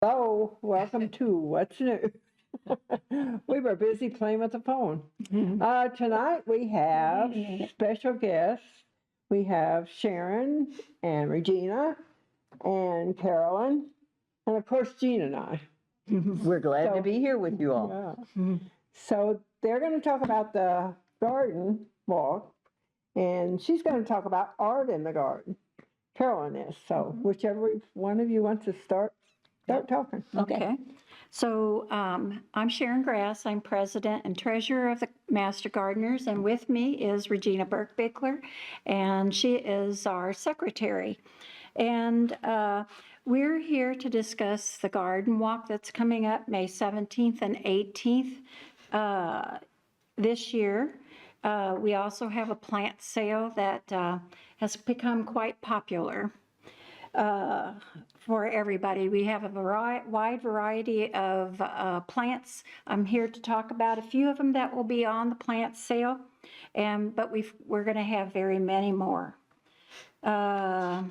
So, welcome to What's New. We were busy playing with the phone. Tonight we have special guests. We have Sharon and Regina and Carolyn, and of course Gina and I. We're glad to be here with you all. Yeah. So they're going to talk about the garden walk, and she's going to talk about art in the garden. Carolyn is. So whichever one of you wants to start talking. Okay. So I'm Sharon Grass. I'm president and treasurer of the Master Gardeners, and with me is Regina Berkbigler, and she is our secretary. And we're here to discuss the garden walk that's coming up May 17th and 18th this year. We also have a plant sale that has become quite popular for everybody. We have a wide variety of plants. I'm here to talk about a few of them that will be on the plant sale, but we're going to have very many more. On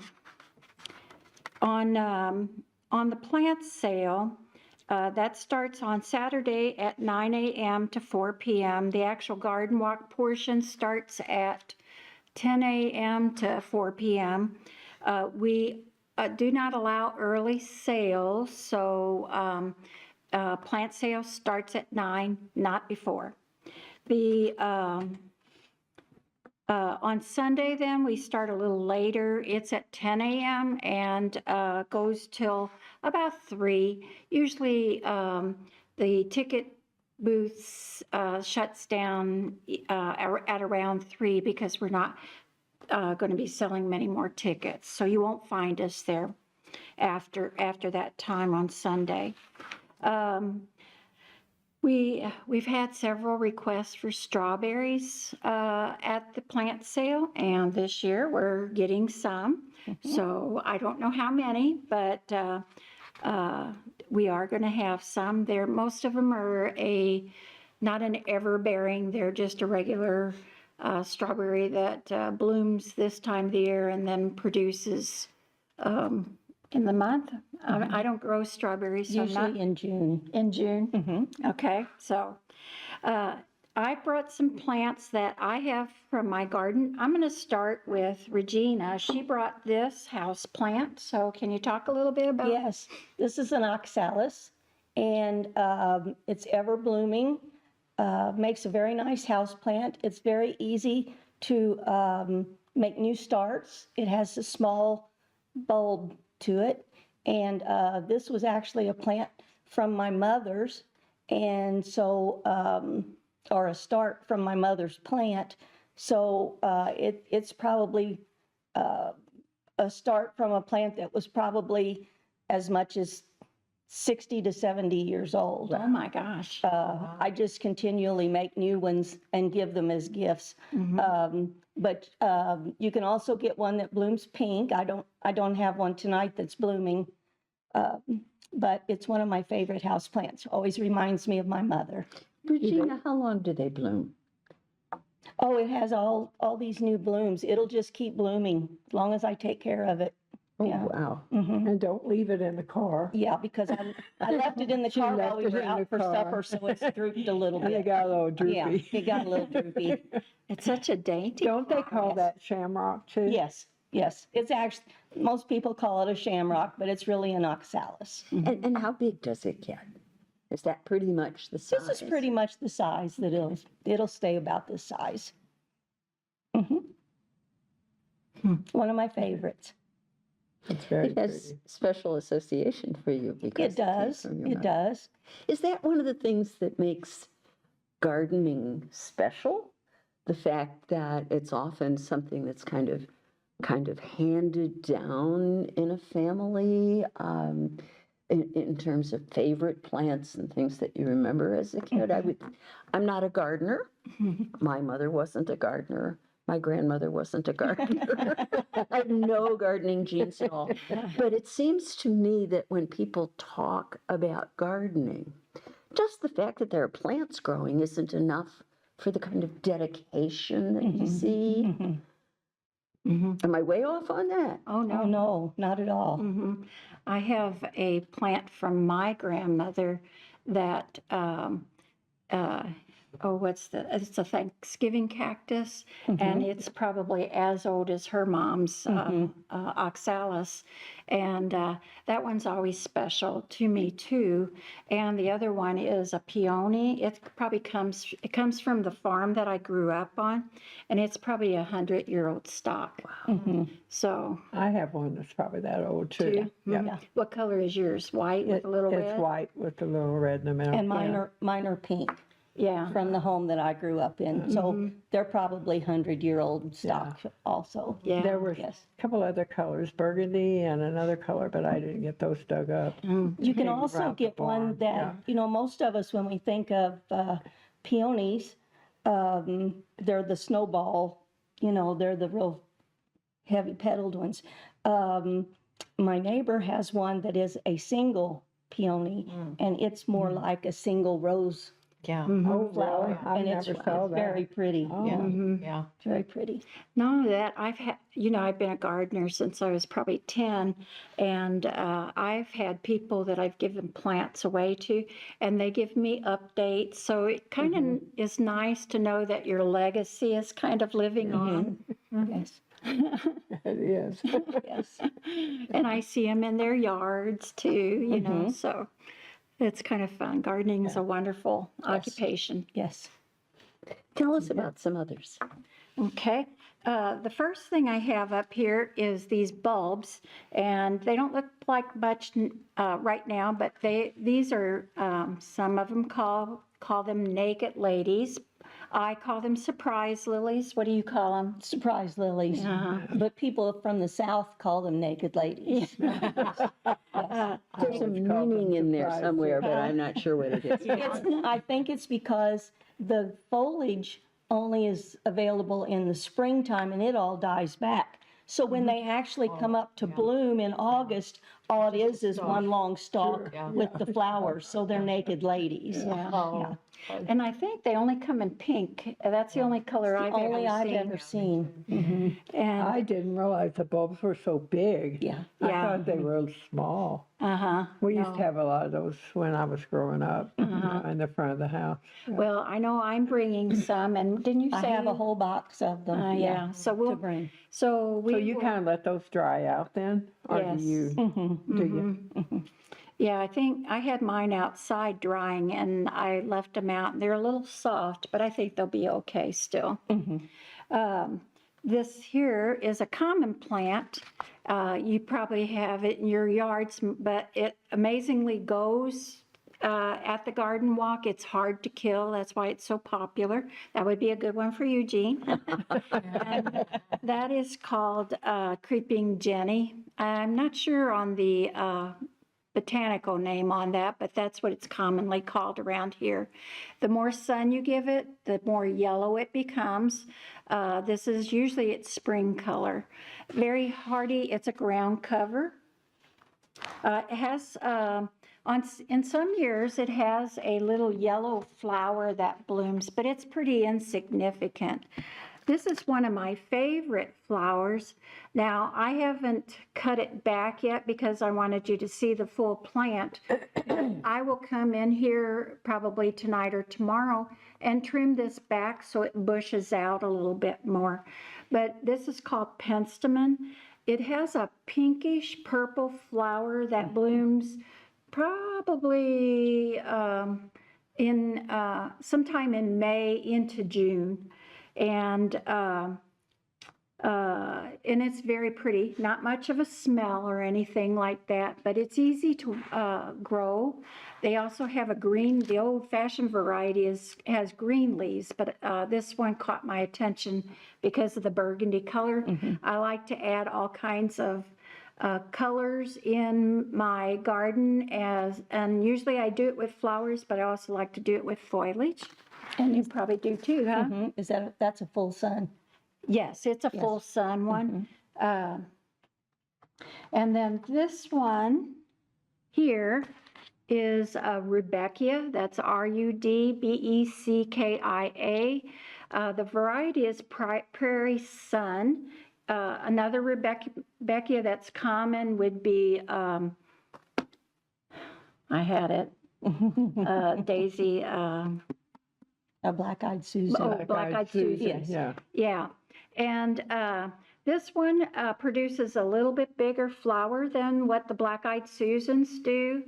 the plant sale, that starts on Saturday at 9 a.m. to 4 p.m. The actual garden walk portion starts at 10 a.m. to 4 p.m. We do not allow early sales, so plant sale starts at 9, not before. On Sunday, then, we start a little later. It's at 10 a.m. and goes till about 3. Usually the ticket booths shuts down at around 3 because we're not going to be selling many more tickets. So you won't find us there after that time on Sunday. We've had several requests for strawberries at the plant sale, and this year we're getting some. So I don't know how many, but we are going to have some there. Most of them are not an ever-bearing, they're just a regular strawberry that blooms this time of the year and then produces in the month. I don't grow strawberries. So Usually in June. In June? Okay, so I brought some plants that I have from my garden. I'm going to start with Regina. She brought this house plant, so can you talk a little bit about it? Yes, this is an oxalis, and it's ever blooming. Makes a very nice house plant. It's very easy to make new starts. It has a small bulb to it, and this was actually a plant from my mother's, and so or a start from my mother's plant. So it's probably a start from a plant that was probably as much as 60 to 70 years old. Oh my gosh. I just continually make new ones and give them as gifts. But you can also get one that blooms pink. I don't have one tonight that's blooming, but it's one of my favorite house plants. Always reminds me of my mother. Regina, how long do they bloom? Oh, it has all these new blooms. It'll just keep blooming as long as I take care of it. Oh, Yeah. wow. And don't leave it in the car. Yeah, because I left it in the car while we were out for supper, so it's drooped a little bit. And it got a little droopy. Yeah, it got a little droopy. It's such a dainty. Don't they call that shamrock too? Yes, yes. It's actually, most people call it a shamrock, but it's really an oxalis. And how big does it get? Is that pretty much the size? This is pretty much the size that it'll stay about this size. One of my favorites. It's very It has pretty. special association for you because It does, it does. Is that one of the things that makes gardening special? The fact that it's often something that's kind of handed down in a family, in terms of favorite plants and things that you remember as a kid. I'm not a gardener. My mother wasn't a gardener. My grandmother wasn't a gardener. I have no gardening genes at all. But it seems to me that when people talk about gardening, just the fact that there are plants growing isn't enough for the kind of dedication that you see. Am I way off on that? Oh, Oh, no. no, not at all. I have a plant from my grandmother that, it's a Thanksgiving cactus, and it's probably as old as her mom's oxalis. And that one's always special to me too. And the other one is a peony. It comes from the farm that I grew up on, and it's probably 100-year-old stock. Wow. So. I have one that's probably that old too. Yeah. What color is yours? White with a little red? It's white with a little red in the middle. And mine are pink Yeah. from the home that I grew up in. So they're probably 100-year-old stock also. Yeah. There were Yes. a couple other colors, burgundy and another color, but I didn't get those dug up. You can also around the get one barn, that, most of us, when we think of peonies, they're the snowball, they're the real heavy petaled ones. My neighbor has one that is a single peony, and it's more like a single rose Yeah. Oh, flower. really? I And never it's saw that. very pretty. Oh. Yeah. Very pretty. None of that. I've been a gardener since I was probably 10, and I've had people that I've given plants away to, and they give me updates. So it kind of is nice to know that your legacy is kind of living on. Yes. It is. Yes. And I see them in their yards too, so it's kind of fun. Gardening is a wonderful occupation. Yes. Tell us about some others. Okay. The first thing I have up here is these bulbs, and they don't look like much right now, but these are, some of them call them naked ladies. I call them surprise lilies. What do you call them? Surprise lilies. But people from the South call them naked ladies. There's a meaning in there somewhere, but I'm not sure what it is. I think it's because the foliage only is available in the springtime and it all dies back. So when they actually come up to bloom in August, all it is one long stalk with the flowers. So they're naked ladies. Yeah. And I think they only come in pink. That's the only color I've Only ever I've seen. ever seen. And I didn't realize the bulbs were so big. Yeah. I Yeah. thought they were small. We used to have a lot of those when I was growing up in the front of the house. well, I know I'm bringing some, and didn't you I say? have a whole box of them. yeah. So To bring. So we So you will- kind of let those dry out then? Or Yes. do you? Do you? Yeah, I think I had mine outside drying, and I left them out. They're a little soft, but I think they'll be okay still. This here is a common plant. You probably have it in your yards, but it amazingly goes at the garden walk. It's hard to kill. That's why it's so popular. That would be a good one for you, Jean. And that is called Creeping Jenny. I'm not sure on the botanical name on that, but that's what it's commonly called around here. The more sun you give it, the more yellow it becomes. This is usually its spring color. Very hardy. It's a ground cover. It has, in some years, it has a little yellow flower that blooms, but it's pretty insignificant. This is one of my favorite flowers. Now, I haven't cut it back yet because I wanted you to see the full plant. I will come in here probably tonight or tomorrow and trim this back so it bushes out a little bit more. But this is called penstemon. It has a pinkish purple flower that blooms probably sometime in May into June. And it's very pretty. Not much of a smell or anything like that, but it's easy to grow. They also have the old-fashioned variety has green leaves, but this one caught my attention because of the burgundy color. I like to add all kinds of colors in my garden, and usually I do it with flowers, but I also like to do it with foliage. And you probably do too, huh? That's a full sun. Yes, it's a full sun one. And then this one here is Rudbeckia. That's Rudbeckia. The variety is Prairie Sun. another Rebecca that's common would be, I had it, Daisy, A black-eyed Susan. black-eyed Susan. Yeah. Yeah, and this one produces a little bit bigger flower than what the black-eyed Susans do,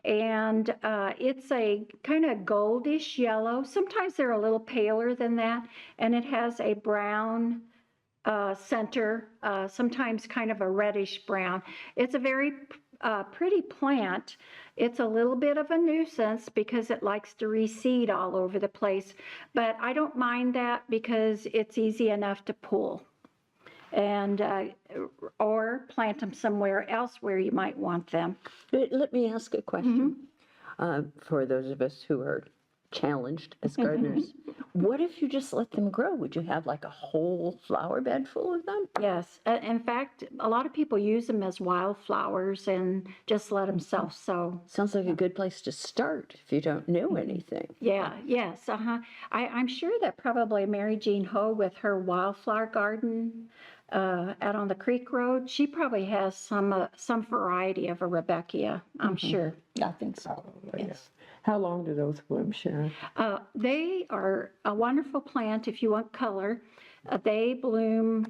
and it's a kind of goldish yellow. Sometimes they're a little paler than that, and it has a brown center, sometimes kind of a reddish brown. It's a very pretty plant. It's a little bit of a nuisance because it likes to reseed all over the place, but I don't mind that because it's easy enough to pull and or plant them somewhere else where you might want them. But let me ask a question for those of us who are challenged as gardeners. What if you just let them grow? Would you have like a whole flower bed full of them? Yes, in fact, a lot of people use them as wildflowers and just let them self-sow. Sounds like a good place to start if you don't know anything. Yeah, yes, I'm sure that probably Mary Jean Ho with her wildflower garden out on the Creek Road, she probably has some variety of a Rebecca, I'm sure. I think so, yes. How long do those bloom, Sharon? They are a wonderful plant if you want color. They bloom,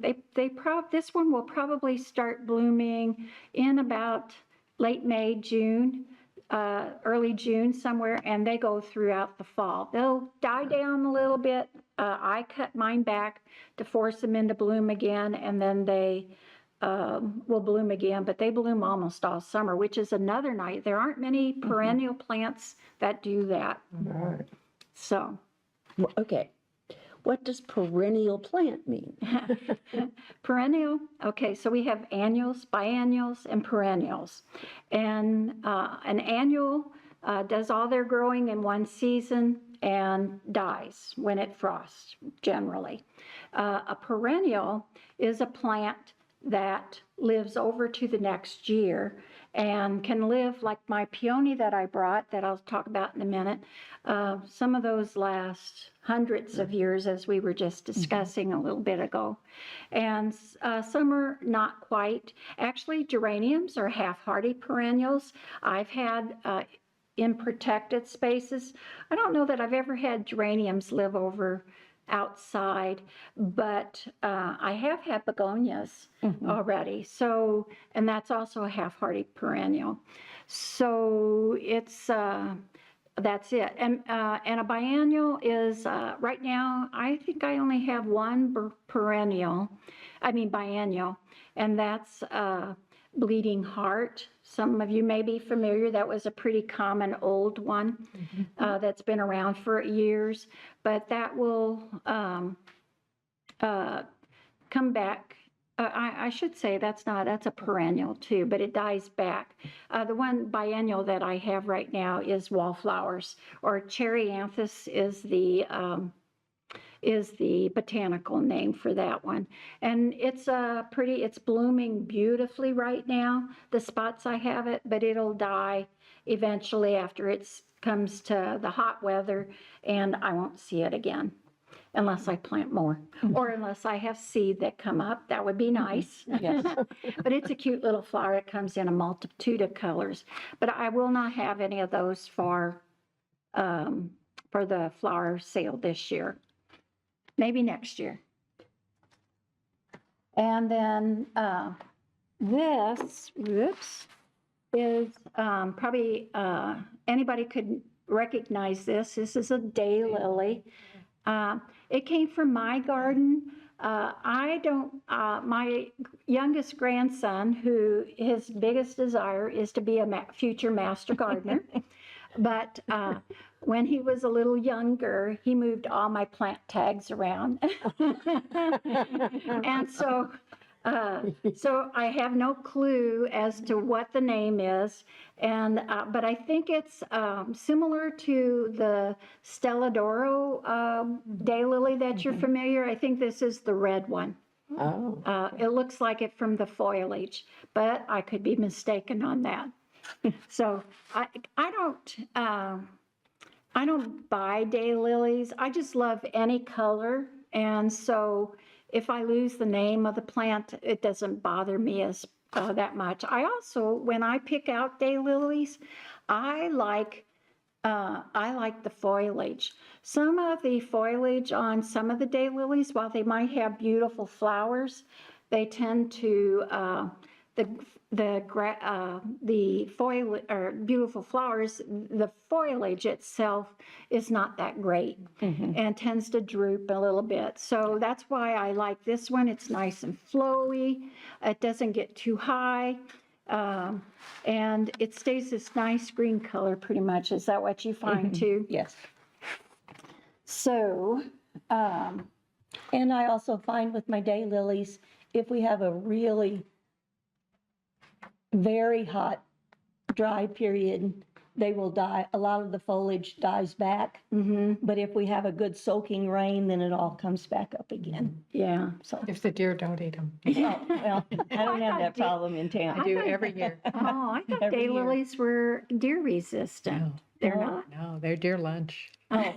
this one will probably start blooming in about late May, June, early June somewhere, and they go throughout the fall. They'll die down a little bit. I cut mine back to force them into bloom again, and then they will bloom again, but they bloom almost all summer, which is another night. There aren't many perennial plants that do that. All right. So, Well, okay. What does perennial plant mean? perennial, okay, so we have annuals, biennials, and perennials. And an annual does all their growing in one season and dies when it frosts, generally. A perennial is a plant that lives over to the next year and can live like my peony that I brought that I'll talk about in a minute. Some of those last hundreds of years, as we were just discussing a little bit ago. And some are not quite. Actually, geraniums are half-hardy perennials. I've had in protected spaces. I don't know that I've ever had geraniums live over outside, but I have had begonias already. So, and that's also a half-hardy perennial. So it's, that's it. And a biennial is, right now, I think I only have one biennial, and that's Bleeding Heart. Some of you may be familiar. That was a pretty common old one that's been around for years, but that will come back. I should say that's a perennial too, but it dies back. The one biennial that I have right now is wallflowers, or cherryanthus is the botanical name for that one. And it's it's blooming beautifully right now, the spots I have it, but it'll die eventually after it comes to the hot weather, and I won't see it again unless I plant more, or unless I have seed that come up. That would be nice. Yes. But it's a cute little flower. It comes in a multitude of colors. But I will not have any of those for the flower sale this year. Maybe next year. And then this, is probably, anybody could recognize this. This is a daylily. It came from my garden. My youngest grandson, who his biggest desire is to be a future master gardener, but when he was a little younger, he moved all my plant tags around. And so I have no clue as to what the name is, and but I think it's similar to the Stelladoro daylily that you're familiar. I think this is the red one. Oh. It looks like it from the foliage, but I could be mistaken on that. So I don't buy daylilies. I just love any color, and so if I lose the name of the plant, it doesn't bother me as that much. I also, when I pick out daylilies, I like the foliage. Some of the foliage on some of the daylilies, while they might have beautiful flowers, they tend to the foliage or beautiful flowers. The foliage itself is not that great and tends to droop a little bit. So that's why I like this one. It's nice and flowy. It doesn't get too high. And it stays this nice green color pretty much. Is that what you find too? Yes. So, And I also find with my daylilies, if we have a really very hot, dry period, they will die. A lot of the foliage dies back. But if we have a good soaking rain, then it all comes back up again. yeah. So, If the deer don't eat them. oh, well, I don't have that problem in town. I do every year. Oh, I thought Every year. daylilies were deer resistant. No. They're No. not. No, they're deer lunch. Oh,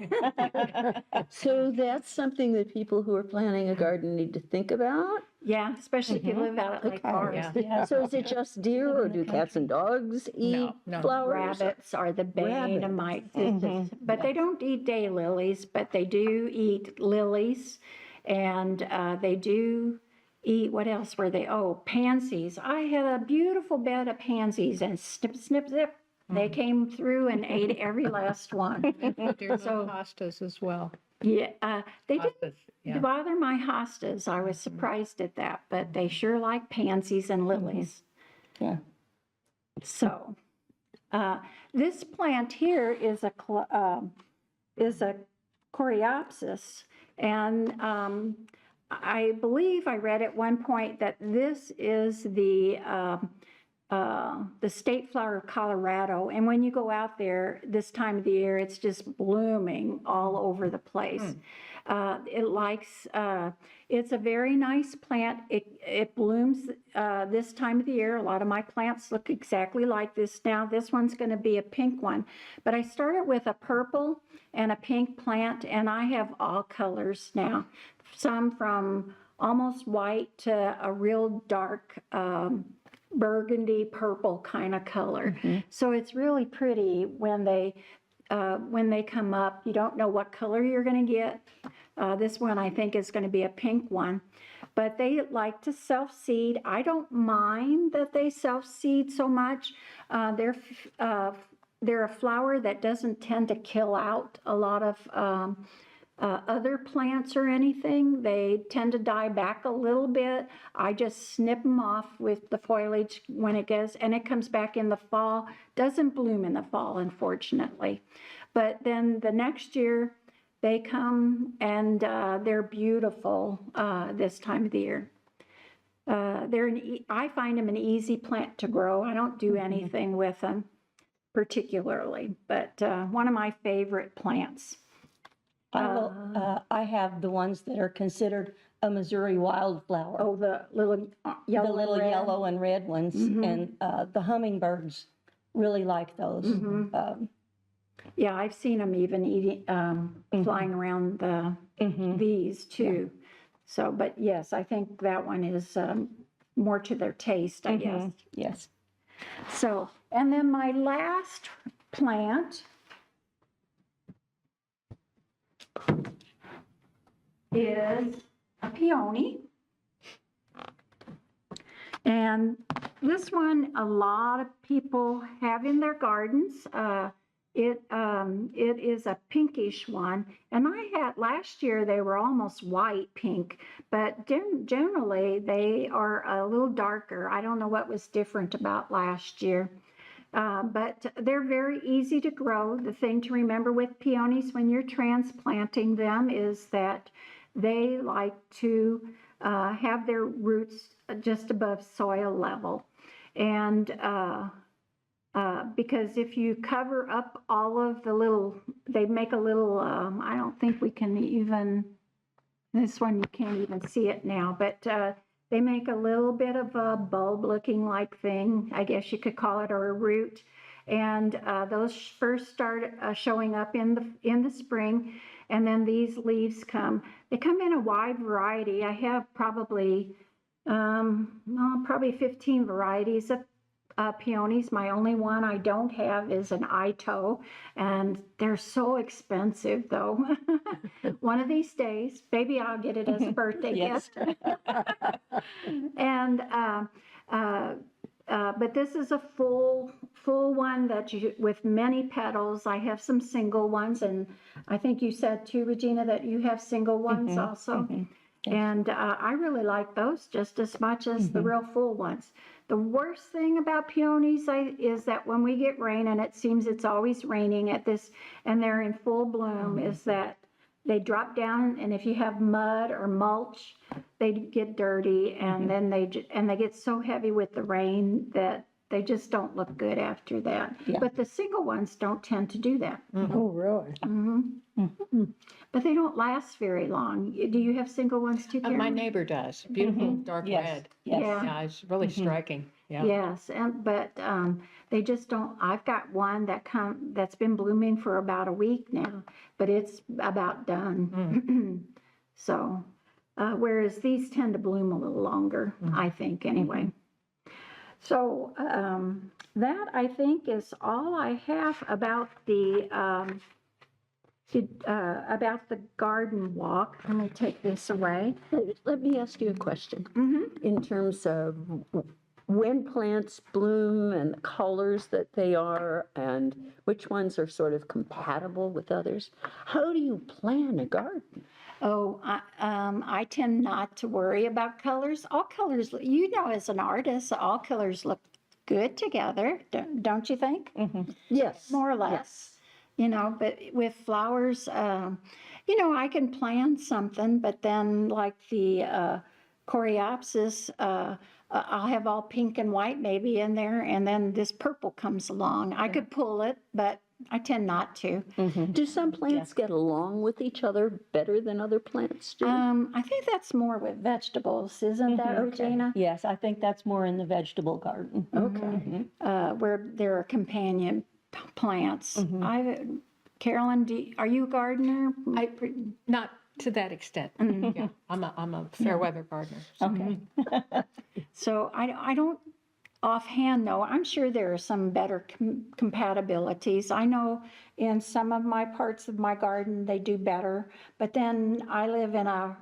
So that's something that people who are planning a garden need to think about? Yeah, especially if you live out at Lake Okay. Forest. yeah. So is it just deer, or do cats and dogs eat no. flowers? Rabbits are the bane of my existence. But they don't eat daylilies, but they do eat lilies. And they do eat, what else were they? Oh, pansies. I had a beautiful bed of pansies, and snip, snip, zip. They came through and ate every last one. Deer So- love hostas as well. Yeah, they didn't Hostas, yeah. bother my hostas. I was surprised at that, but they sure like pansies and lilies. Yeah. So, this plant here is a coreopsis, and I believe I read at one point that this is the state flower of Colorado. And when you go out there this time of the year, it's just blooming all over the place. It's a very nice plant. It blooms this time of the year. A lot of my plants look exactly like this now. This one's going to be a pink one. But I started with a purple and a pink plant, and I have all colors now. Some from almost white to a real dark burgundy purple kind of color. So it's really pretty when they come up. You don't know what color you're going to get. This one I think is going to be a pink one, but they like to self-seed. I don't mind that they self-seed so much. They're a flower that doesn't tend to kill out a lot of other plants or anything. They tend to die back a little bit. I just snip them off with the foliage when it goes, and it comes back in the fall. Doesn't bloom in the fall, unfortunately. But then the next year, they come and they're beautiful this time of the year. I find them an easy plant to grow. I don't do anything with them particularly, but one of my favorite plants. I have the ones that are considered a Missouri wildflower. Oh, the little yellow, The little red. yellow and red ones, and the hummingbirds really like those. Yeah, I've seen them even eating, flying around these too. So, but yes, I think that one is more to their taste, I guess. Yes. So, and then my last plant is a peony. And this one, a lot of people have in their gardens. It is a pinkish one, and last year they were almost white pink, but generally they are a little darker. I don't know what was different about last year, but they're very easy to grow. The thing to remember with peonies when you're transplanting them is that they like to have their roots just above soil level, and because if you cover up all of the they make a little, I don't think we can even, this one you can't even see it now, but they make a little bit of a bulb looking like thing, I guess you could call it, or a root. And those first start showing up in the spring. And then these leaves they come in a wide variety. I have probably, probably 15 varieties of peonies. My only one I don't have is an Ito, and they're so expensive though. One of these days, maybe I'll get it as a birthday Yes. gift. And but this is a full one that with many petals. I have some single ones, and I think you said too, Regina, that you have single ones also. And I really like those just as much as the real full ones. The worst thing about peonies is that when we get rain, and it seems it's always raining at this, and they're in full bloom, is that they drop down, and if you have mud or mulch, they get dirty, and then they get so heavy with the rain that they just don't look good after that. Yeah. But the single ones don't tend to do that. Oh, really? But they don't last very long. Do you have single ones too, My Karen? neighbor does. Beautiful dark Yes, red. yes. Yeah. Yeah, it's really striking. Yeah. Yes, but they just don't. I've got one that's been blooming for about a week now, but it's about done. So, whereas these tend to bloom a little longer, I think anyway. So that I think is all I have about the garden walk. Let me take this away. Let me ask you a question. Mm-hmm. In terms of when plants bloom and the colors that they are, and which ones are sort of compatible with others, how do you plan a garden? Oh, I tend not to worry about colors. All colors, as an artist, all colors look good together, don't you think? Yes. More or less. But with flowers, I can plan something, but then like the coreopsis, I'll have all pink and white maybe in there, and then this purple comes along. I could pull it, but I tend not to. Do some plants get along with each other better than other plants do? I think that's more with vegetables, isn't that, Regina? Yes, I think that's more in the vegetable garden. Okay. Where there are companion plants. Carolyn, are you a gardener? Not to that extent. Yeah, I'm a fair weather gardener. So. Okay. So I don't offhand know. I'm sure there are some better compatibilities. I know in some of my parts of my garden they do better, but then I live in our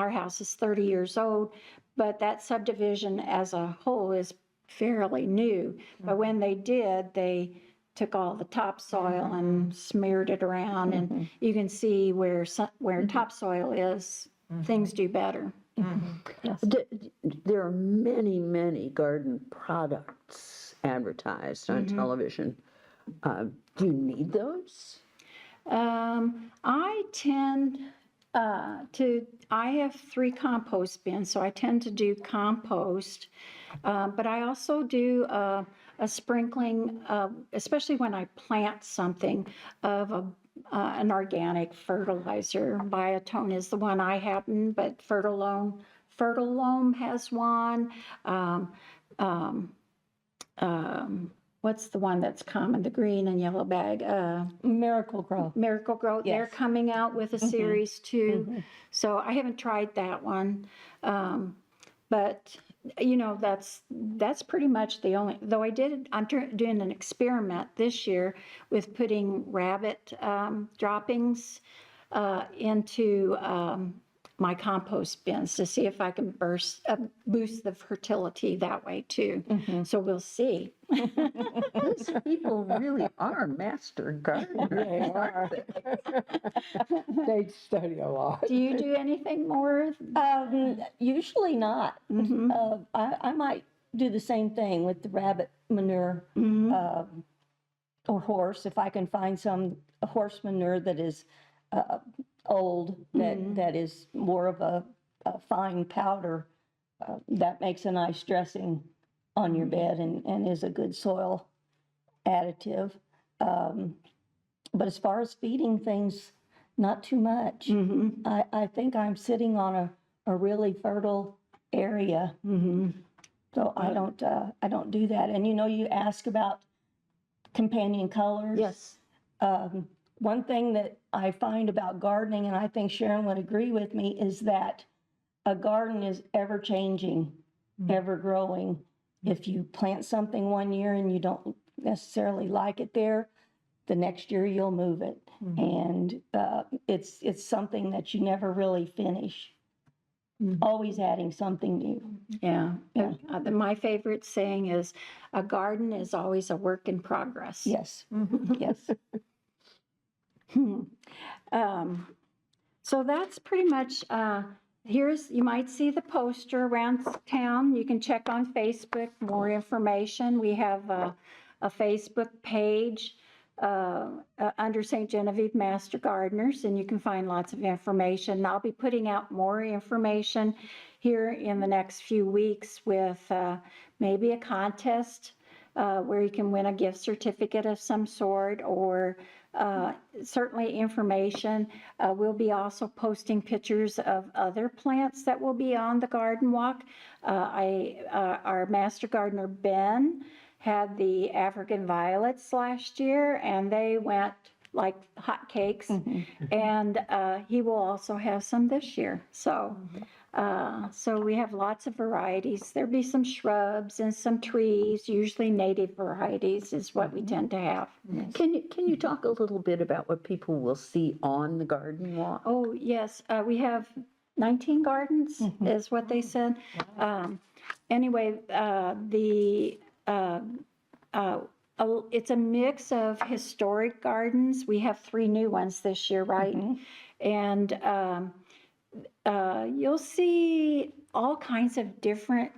house is 30 years old, but that subdivision as a whole is fairly new. But when they did, they took all the topsoil and smeared it around, and you can see where topsoil is, things do better. There are many, many garden products advertised on television. Do you need those? I tend I have 3 compost bins, so I tend to do compost, but I also do a sprinkling, especially when I plant something, of an organic fertilizer. Biotone is the one I happen, but Fertilome has one. What's the one that's common? The green and yellow bag. Miracle Grow. Miracle Grow. They're Yes. coming out with a series too. So I haven't tried that one, but that's pretty much the only. Though I'm doing an experiment this year with putting rabbit droppings into my compost bins to see if I can boost the fertility that way too. So we'll see. These people really are master gardeners, aren't they? They study a lot. Do you do anything more? Usually not. I might do the same thing with the rabbit manure or horse, if I can find some horse manure that is old, that is more of a fine powder, that makes a nice dressing on your bed and is a good soil additive. But as far as feeding things, not too much. I think I'm sitting on a really fertile area. So I don't do that. And you ask about companion colors. Yes. One thing that I find about gardening, and I think Sharon would agree with me, is that a garden is ever changing, ever growing. If you plant something one year and you don't necessarily like it there, the next year you'll move it. And it's something that you never really finish. Always adding something new. Yeah. Yeah. My favorite saying is, a garden is always a work in progress. Yes, yes. So that's pretty much, you might see the poster around town. You can check on Facebook, more information. We have a Facebook page under St. Genevieve Master Gardeners, and you can find lots of information. I'll be putting out more information here in the next few weeks with maybe a contest where you can win a gift certificate of some sort, or certainly information. We'll be also posting pictures of other plants that will be on the garden walk. Our master gardener, Ben, had the African violets last year, and they went like hotcakes. And he will also have some this year. So we have lots of varieties. There'll be some shrubs and some trees, usually native varieties is what we tend to have. Can you talk a little bit about what people will see on the garden walk? Oh, yes, we have 19 gardens, is what they said. Anyway, it's a mix of historic gardens. We have 3 new ones this year, right? And you'll see all kinds of different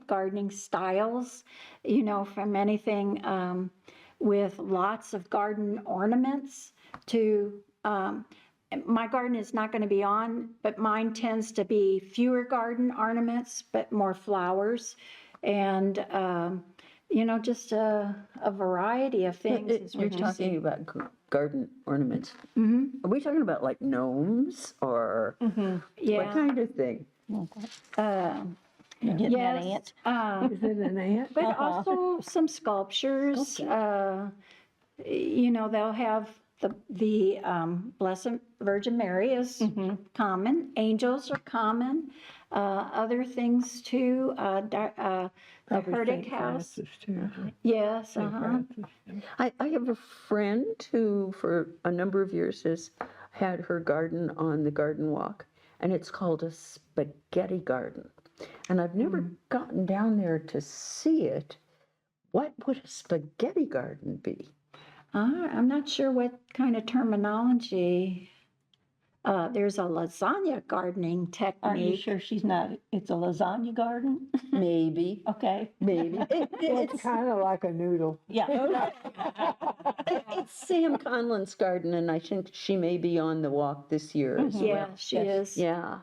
gardening styles, from anything with lots of garden ornaments to, my garden is not going to be on, but mine tends to be fewer garden ornaments, but more flowers. And, just a variety of things. is You're what you see. talking about garden ornaments. Are we talking about like gnomes or what Yeah. kind of thing? You get that, Yes, Aunt? Is it an ant? but also some sculptures. They'll have the Blessed Virgin Mary is common. Angels are common. Other things too. The Probably Herdic St. House. Francis, too. Yes. St. Francis. I have a friend who, for a number of years, has had her garden on the garden walk, and it's called a spaghetti garden. And I've never gotten down there to see it. What would a spaghetti garden be? I'm not sure what kind of terminology. There's a lasagna gardening Are you technique. sure it's a lasagna garden? Maybe, Okay. maybe. It's kind of like a noodle. Yeah. It's Sam Conlon's garden, and I think she may be on the walk this year as Yeah, well. she is. Yeah,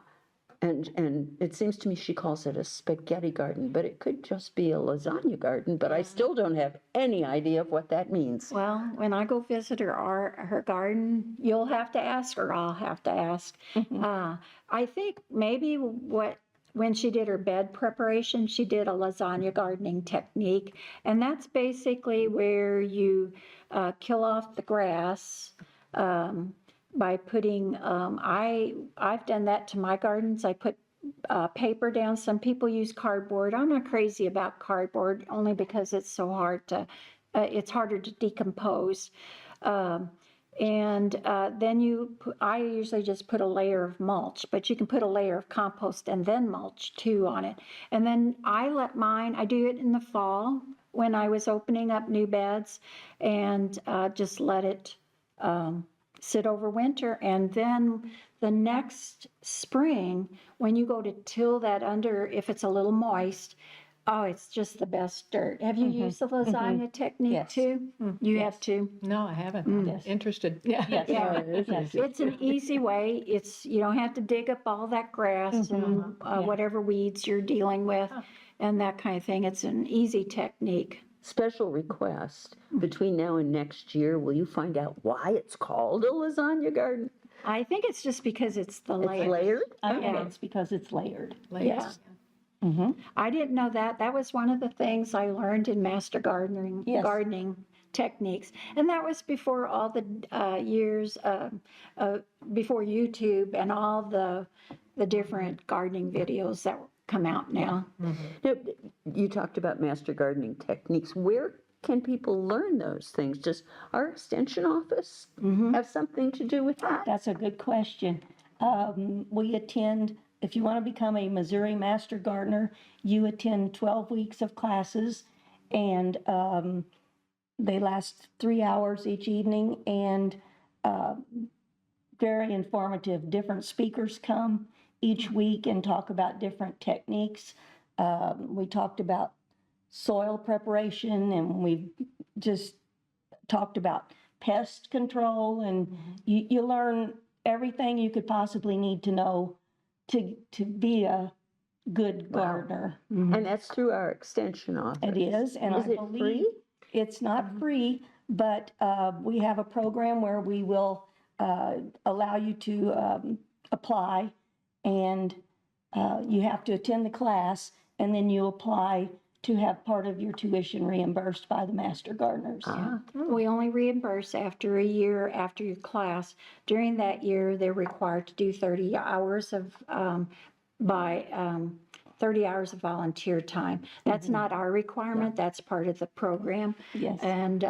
and it seems to me she calls it a spaghetti garden, but it could just be a lasagna garden, but I still don't have any idea of what that means. Well, when I go visit her garden, you'll have to ask, or I'll have to ask. I think maybe when she did her bed preparation, she did a lasagna gardening technique, and that's basically where you kill off the grass. By putting, I've done that to my gardens. I put paper down. Some people use cardboard. I'm not crazy about cardboard, only because it's so hard it's harder to decompose. Then I usually just put a layer of mulch, but you can put a layer of compost and then mulch too on it. And then I do it in the fall when I was opening up new beds, and just let it sit over winter. And then the next spring, when you go to till that under, if it's a little moist, oh, it's just the best dirt. Have you used the lasagna technique Yes. too? You have to. No, I haven't. Yes. Interested. Yeah. Yes. Yeah. Yes. It's an easy way. You don't have to dig up all that grass and whatever weeds you're dealing with and that kind of thing. It's an easy technique. Special request, between now and next year, will you find out why it's called a lasagna garden? I think it's just because it's the It's layer. layered? I think Yeah. it's because it's layered. Layers. I didn't know that. That was one of the things I learned in master gardening. Yes. techniques. And that was before all the years, before YouTube and all the different gardening videos that come out now. Now, you talked about master gardening techniques. Where can people learn those things? Does our extension office have something to do with that? That's a good question. We attend, if you want to become a Missouri Master Gardener, you attend 12 weeks of classes, and they last 3 hours each evening, and very informative. Different speakers come each week and talk about different techniques. We talked about soil preparation, and we just talked about pest control, and you learn everything you could possibly need to know to be a good gardener. And that's through our extension office. It is, and Is I it believe free? it's not free, but we have a program where we will allow you to apply, and you have to attend the class, and then you apply to have part of your tuition reimbursed by the master gardeners. We only reimburse after a year after your class. During that year, they're required to do 30 hours of 30 hours of volunteer time. That's not our requirement. That's part of the program. Yes. And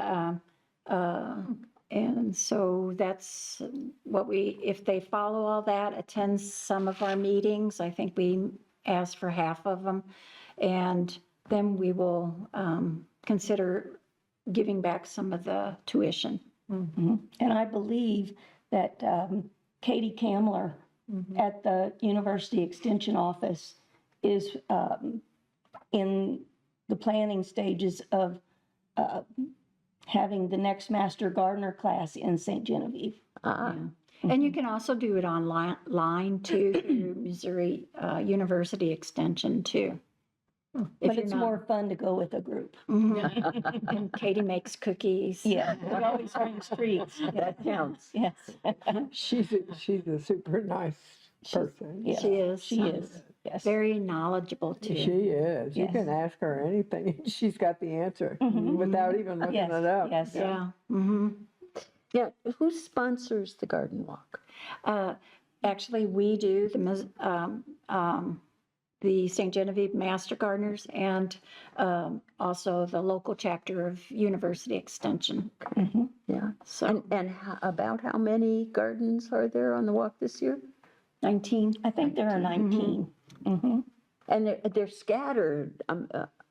so that's what if they follow all that, attend some of our meetings, I think we ask for half of them, and then we will consider giving back some of the tuition. And I believe that Katie Kamler at the University Extension Office is in the planning stages of having the next Master Gardener class in St. Genevieve. And you can also do it online too, through Missouri University Extension too. But it's more fun to go with a group. And Katie makes cookies. Yeah, we always bring treats. That counts. Yes. She's a super nice person. Yeah, She is. She is, yes. Very knowledgeable too. She is. You Yes. can ask her anything, and she's got the answer without even looking Yes, it up. yes. Yeah. Yeah, who sponsors the garden walk? Actually, we do the St. Genevieve Master Gardeners, and also the local chapter of University Extension. Yeah. So And about how many gardens are there on the walk this year? 19. I think there are 19. And they're scattered.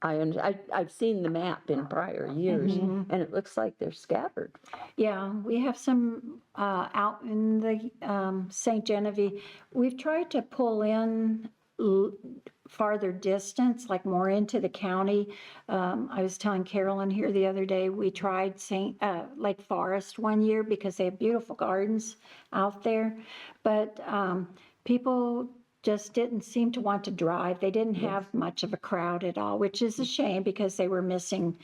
I've seen the map in prior years, and it looks like they're scattered. Yeah, we have some out in the St. Genevieve. We've tried to pull in farther distance, like more into the county. I was telling Carolyn here the other day, we tried Lake Forest one year because they have beautiful gardens out there, but people just didn't seem to want to drive. They didn't have much of a crowd at all, which is a shame because they were missing.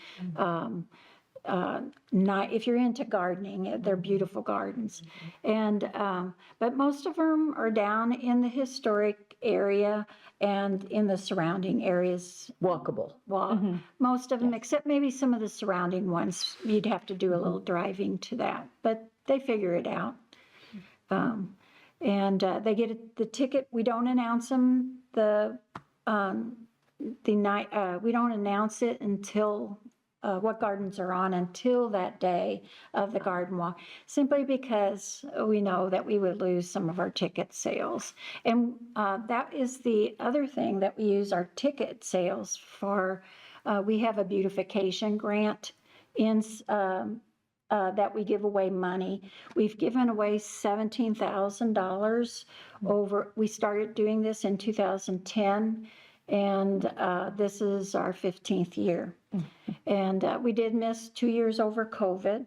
If you're into gardening, they're beautiful gardens, and but most of them are down in the historic area and in the surrounding areas. Walkable. Well, most of them, except maybe some of the surrounding ones, you'd have to do a little driving to that, but they figure it out. And they get the ticket. We don't announce them the night. We don't announce it until what gardens are on until that day of the garden walk, simply because we know that we would lose some of our ticket sales. And that is the other thing that we use our ticket sales for. We have a beautification grant in that we give away money. We've given away $17,000 over. We started doing this in 2010. And this is our 15th year. And we did miss 2 years over COVID.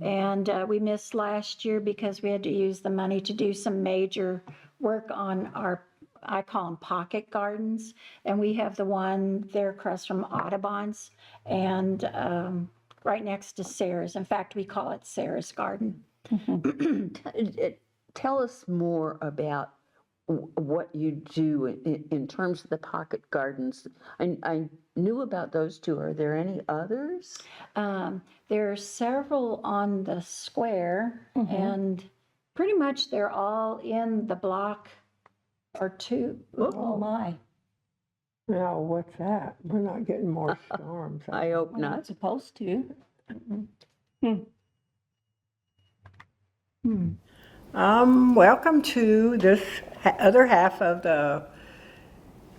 And we missed last year because we had to use the money to do some major work on our, I call them pocket gardens. And we have the one there across from Audubon's and right next to Sarah's. In fact, we call it Sarah's Garden. Tell us more about what you do in terms of the pocket gardens. I knew about those two. Are there any others? There are several on the square, and pretty much they're all in the block or two. Oh, my. Now, what's that? We're not getting more storms. I hope We're not not. supposed to. Welcome to this other half of the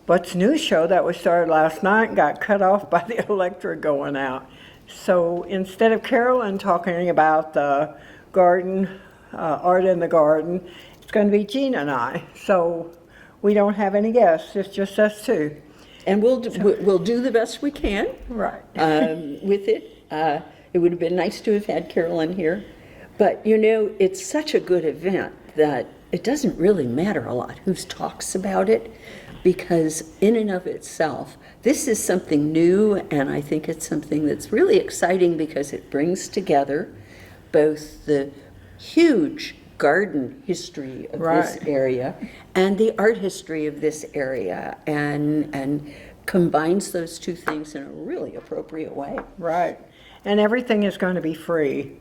What's New show that was started last night and got cut off by the electric going out. So instead of Carolyn talking about the garden, art in the garden, it's going to be Gina and I. So we don't have any guests, it's just us two. And we'll do the best we can Right. with it. It would have been nice to have had Carolyn here. But, you know, it's such a good event that it doesn't really matter a lot who talks about it, because in and of itself, this is something new, and I think it's something that's really exciting because it brings together both the huge garden history of this area and the art history of this area, and combines those two things in a really appropriate way. Right. And everything is going to be free.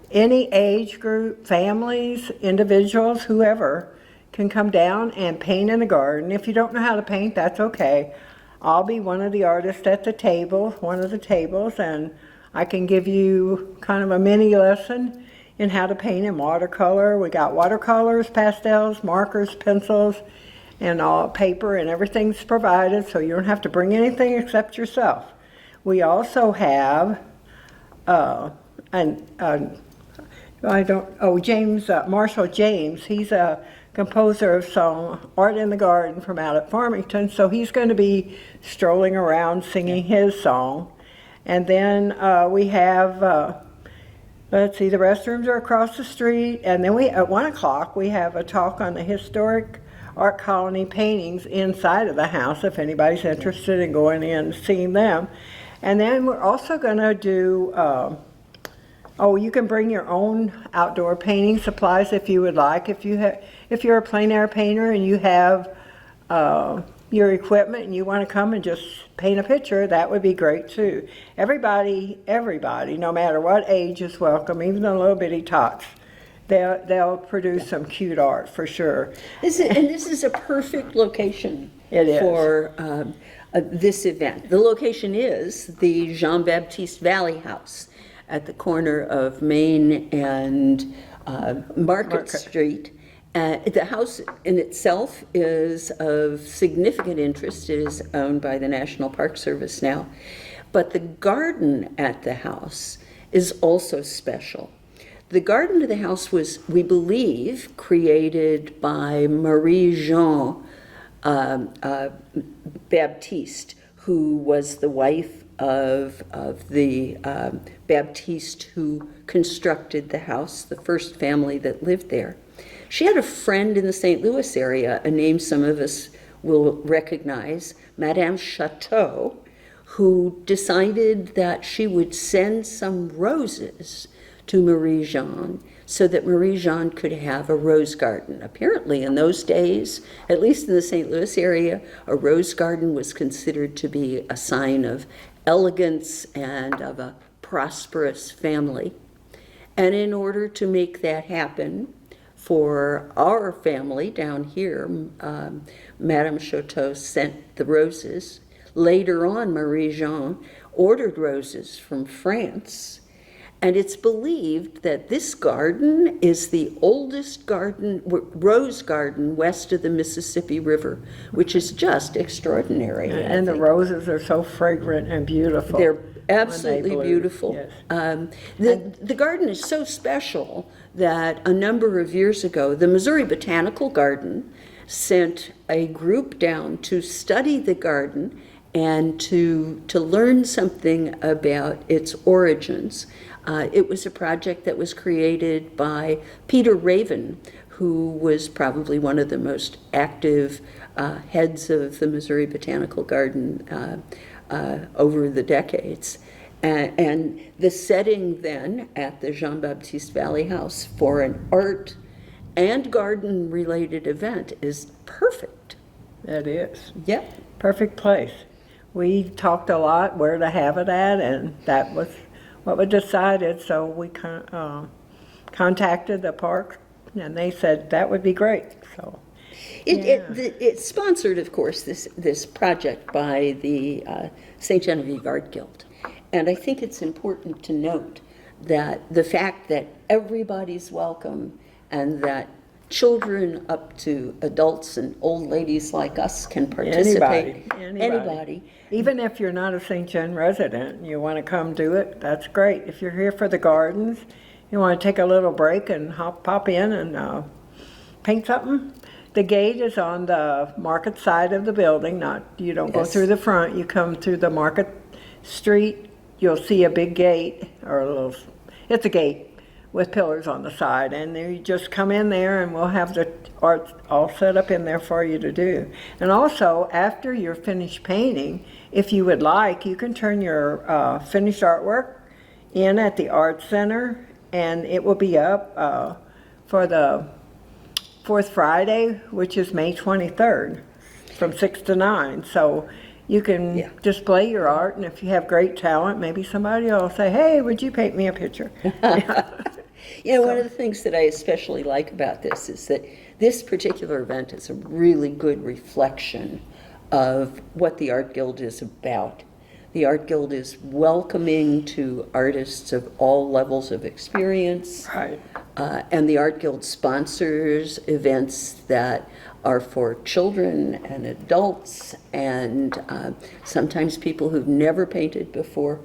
Any age group, families, individuals, whoever can come down and paint in the garden. If you don't know how to paint, that's okay. I'll be one of the artists at the table, one of the tables, and I can give you kind of a mini lesson in how to paint in watercolor. We got watercolors, pastels, markers, pencils, and all paper, and everything's provided, so you don't have to bring anything except yourself. We also have Marshall James. He's a composer of song Art in the Garden from out at Farmington, so he's going to be strolling around singing his song. And then we have let's see, the restrooms are across the street, and then at 1 o'clock we have a talk on the historic art colony paintings inside of the house, if anybody's interested in going in and seeing them. And then we're also going to do, you can bring your own outdoor painting supplies if you would like. If you're a plein air painter and you have your equipment and you want to come and just paint a picture, that would be great too. Everybody, no matter what age, is welcome, even the little bitty tots. They'll produce some cute art for sure. This is a perfect location It is. for this event. The location is the Jean-Baptiste Valley House at the corner of Main and Market Street. The house in itself is of significant interest. It is owned by the National Park Service now. But the garden at the house is also special. The garden of the house was, we believe, created by Marie-Jean Baptiste, who was the wife of the Baptiste who constructed the house, the first family that lived there. She had a friend in the St. Louis area, a name some of us will recognize, Madame Chateau, who decided that she would send some roses to Marie-Jean so that Marie-Jean could have a rose garden. Apparently in those days, at least in the St. Louis area, a rose garden was considered to be a sign of elegance and of a prosperous family. And in order to make that happen, for our family down here, Madame Chateau sent the roses. Later on, Marie-Jean ordered roses from France. And it's believed that this garden is the oldest rose garden west of the Mississippi River, which is just extraordinary. And the roses are so fragrant and beautiful. They're absolutely beautiful. Yes. The garden is so special that a number of years ago, the Missouri Botanical Garden sent a group down to study the garden and to learn something about its origins. It was a project that was created by Peter Raven, who was probably one of the most active heads of the Missouri Botanical Garden over the decades. And the setting then at the Jean-Baptiste Valley House for an art and garden related event is perfect. That is. Yep. Perfect place. we talked a lot where to have it at, and that was what we decided. So we contacted the park, and they said that would be great. So It's sponsored, of course, this project by the St. Genevieve Art Guild. And I think it's important to note that the fact that everybody's welcome and that children up to adults and old ladies like us can participate. Anybody. Even if you're not a St. John resident, and you want to come do it, that's great. If you're here for the gardens, you want to take a little break and pop in and paint something. The gate is on the market side of the building, you don't go through the front, you come through the market street, you'll see a big gate, it's a gate with pillars on the side, and then you just come in there and we'll have the art all set up in there for you to do. And also, after you're finished painting, if you would like, you can turn your finished artwork in at the Art Center, and it will be up for the fourth Friday, which is May 23rd, from 6 to 9. So you can display your art, and if you have great talent, maybe somebody will say, hey, would you paint me a picture? One of the things that I especially like about this is that this particular event is a really good reflection of what the Art Guild is about. The Art Guild is welcoming to artists of all levels of experience. Right. And the Art Guild sponsors events that are for children and adults and sometimes people who've never painted before.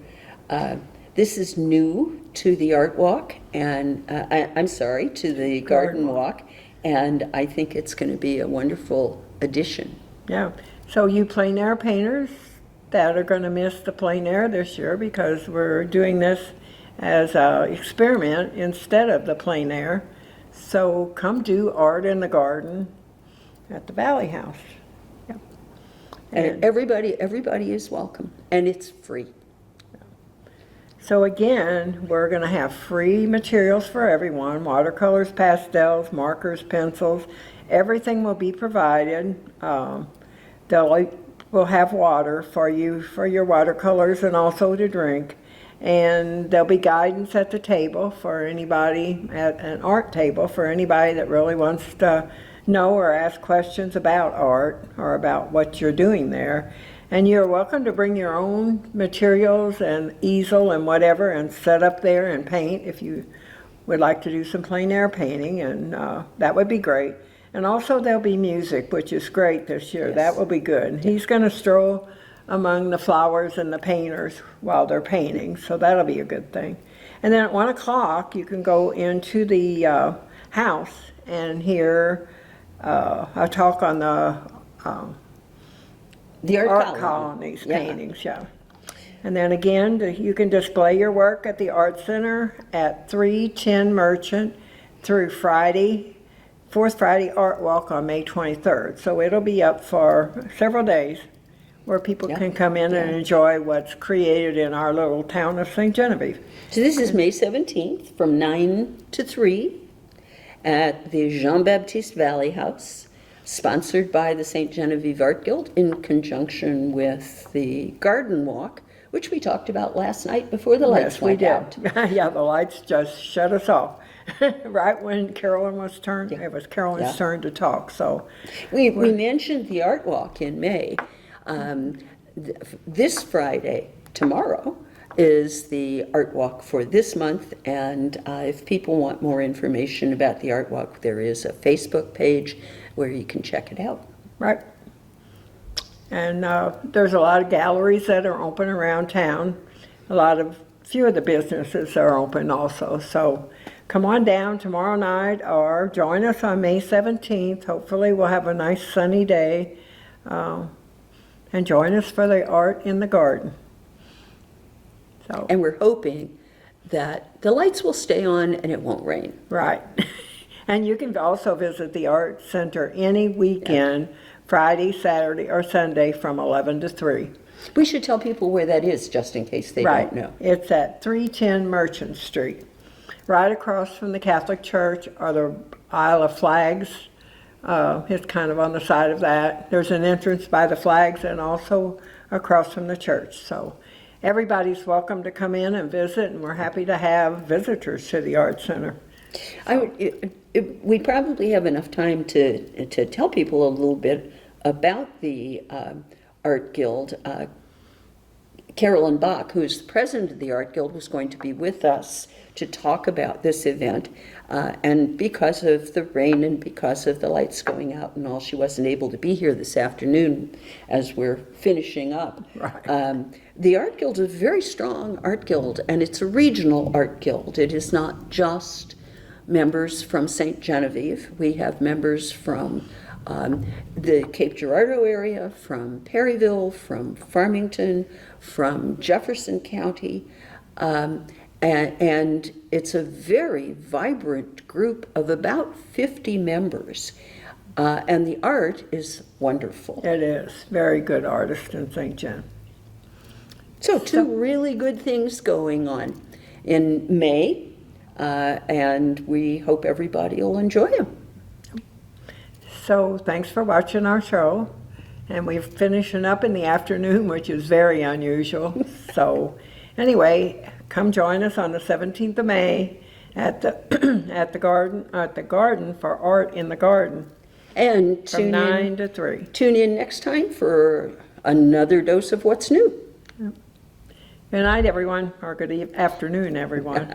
This is new to the Art Walk and, to the Garden Walk, and I think it's going to be a wonderful addition. Yeah, so you plein air painters that are going to miss the plein air this year because we're doing this as an experiment instead of the plein air. So come do art in the garden at the Valley House. Yeah. And everybody is welcome, and it's free. So again, we're going to have free materials for everyone, watercolors, pastels, markers, pencils. Everything will be provided. We'll have water for you for your watercolors and also to drink. And there'll be guidance at the table for anybody, at an art table, for anybody that really wants to know or ask questions about art or about what you're doing there. And you're welcome to bring your own materials and easel and whatever and set up there and paint if you would like to do some plein air painting, and that would be great. And also there'll be music, which is great this year. Yes. That will be good. He's going to stroll among the flowers and the painters while they're painting, so that'll be a good thing. And then at 1 o'clock, you can go into the house and hear a talk on the art colonies paintings, yeah. And then again, you can display your work at the Art Center at 310 Merchant through Friday, fourth Friday Art Walk on May 23rd. So it'll be up for several days where people can come in and enjoy what's created in our little town of St. Genevieve. So this is May 17th from 9 to 3 at the Jean-Baptiste Valley House, sponsored by the St. Genevieve Art Guild in conjunction with the Garden Walk, which we talked about last night before the lights went out. Yeah, the lights just shut us off. Right when Carolyn was turned, it was Carolyn's turn to talk. So we mentioned the Art Walk in May. This Friday, tomorrow, is the Art Walk for this month, and if people want more information about the Art Walk, there is a Facebook page where you can check it out. Right. And there's a lot of galleries that are open around town. Few of the businesses are open also. So come on down tomorrow night or join us on May 17th. Hopefully we'll have a nice sunny day. And join us for the art in the garden. So. And we're hoping that the lights will stay on and it won't rain. Right. And you can also visit the Art Center any weekend, Friday, Saturday, or Sunday from 11 to 3. We should tell people where that is just in case they don't know. It's at 310 Merchant Street, right across from the Catholic Church or the Isle of Flags. It's kind of on the side of that. There's an entrance by the flags and also across from the church. So everybody's welcome to come in and visit, and we're happy to have visitors to the Art Center. We probably have enough time to tell people a little bit about the Art Guild. Carolyn Bach, who's the president of the Art Guild, was going to be with us to talk about this event. And because of the rain and because of the lights going out and all, she wasn't able to be here this afternoon as we're finishing up. Right. The Art Guild is a very strong art guild, and it's a regional art guild. It is not just members from St. Genevieve. We have members from the Cape Girardeau area, from Perryville, from Farmington, from Jefferson County, and it's a very vibrant group of about 50 members, and the art is wonderful. It is. Very good artist in St. John. So two really good things going on in May, and we hope everybody will enjoy them. So thanks for watching our show. And we're finishing up in the afternoon, which is very unusual. So anyway, come join us on the 17th of May at the at the garden for Art in the Garden And from 9 to 3. Tune in next time for another dose of what's new. Good night, everyone, or good afternoon, everyone.